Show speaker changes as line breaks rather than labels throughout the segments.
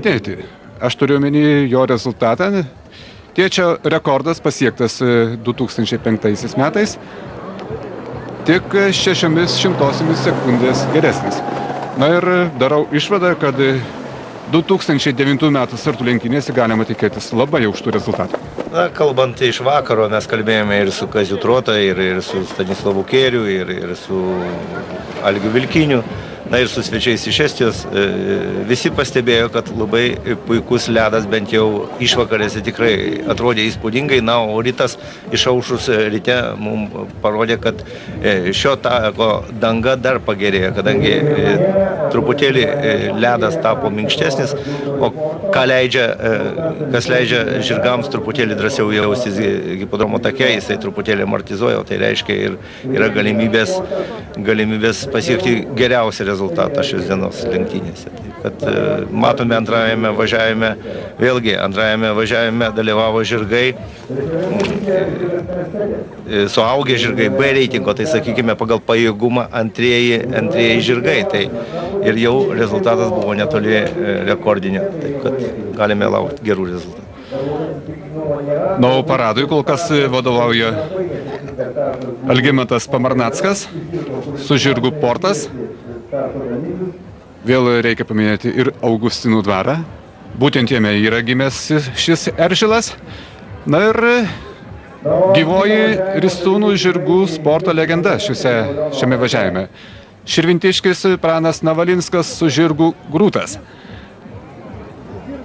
pridėti. Aš turiu omeny jo rezultatą. Tėčio rekordas pasiektas 2005 metais, tik 0,06 sekundės geresnis. Na ir darau išvadą, kad 2009 metų sartų lenktynėse galima tikėtis labai aukštų rezultatų.
Na, kalbant iš vakaro, mes kalbėjome ir su Kaziu Trota, ir su Stanislavu Kėriu, ir su Algiu Vilkiniu, na ir su svečiais iš Estijos. Visi pastebėjo, kad labai puikus ledas, bent jau išvakarėse tikrai atrodė įspūdingai. Na, o rytas išaušus ryte mums parodė, kad šio tako danga dar pagerėjo, kadangi truputėlį ledas tapo minkštesnis, o kas leidžia žirgams truputėlį drąsiau jaustis hipodromo take, jisai truputėlį amortizuoja, o tai reiškia ir yra galimybės pasiekti geriausią rezultatą šios dienos lenktynėse. Taip, kad matome antrajame važiavime dalyvavo žirgai, suaugę žirgai B reitingo, tai sakykime pagal pajėgumą antrieji žirgai. Tai ir jau rezultatas buvo netoli rekordinio, taip kad galime laukti gerų rezultatų.
Na, o paradui kol kas vadovauja Algimantas Pamarnackas su žirgu Portas. Vėl reikia paminėti ir Augustinų dvarą. Būtent jame yra gimęs šis eržilas. Na ir gyvoji Ristūnų žirgų sporto legenda šiame važiavime. Širvintiškis Pranas Navalinskas su žirgu Grūtas.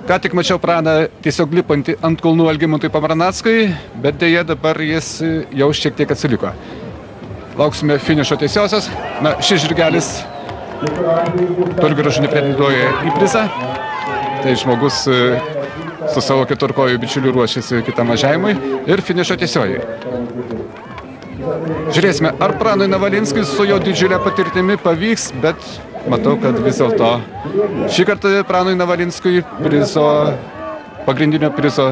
Ką tik mačiau Praną tiesiog lipantį ant kulnų Algimantui Pamarnackui, bet dėja dabar jis jau šiek tiek atsiliko. Lauksime finišo tiesiosios. Na, šis žirgelis toli gražu nepretenduoja į prizą. Tai žmogus su savo keturkojų bičiuliu ruošiasi kitam važiavimui ir finišo tiesioji. Žiūrėsime, ar Pranui Navalinskui su jo didžiulė patirtimi pavyks, bet matau, kad vis dėlto šį kartą Pranui Navalinskui pagrindinio prizo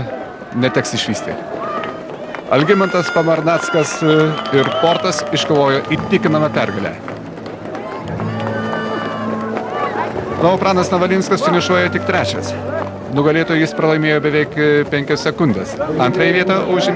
neteks išvysti. Algimantas Pamarnackas ir Portas iškovojo įtikinamą pergalę. Na, o Pranas Navalinskas finišuoja tik trečias. Nugalėtojui jis pralaimėjo beveik 5 sekundės. Antrąją vietą užėmė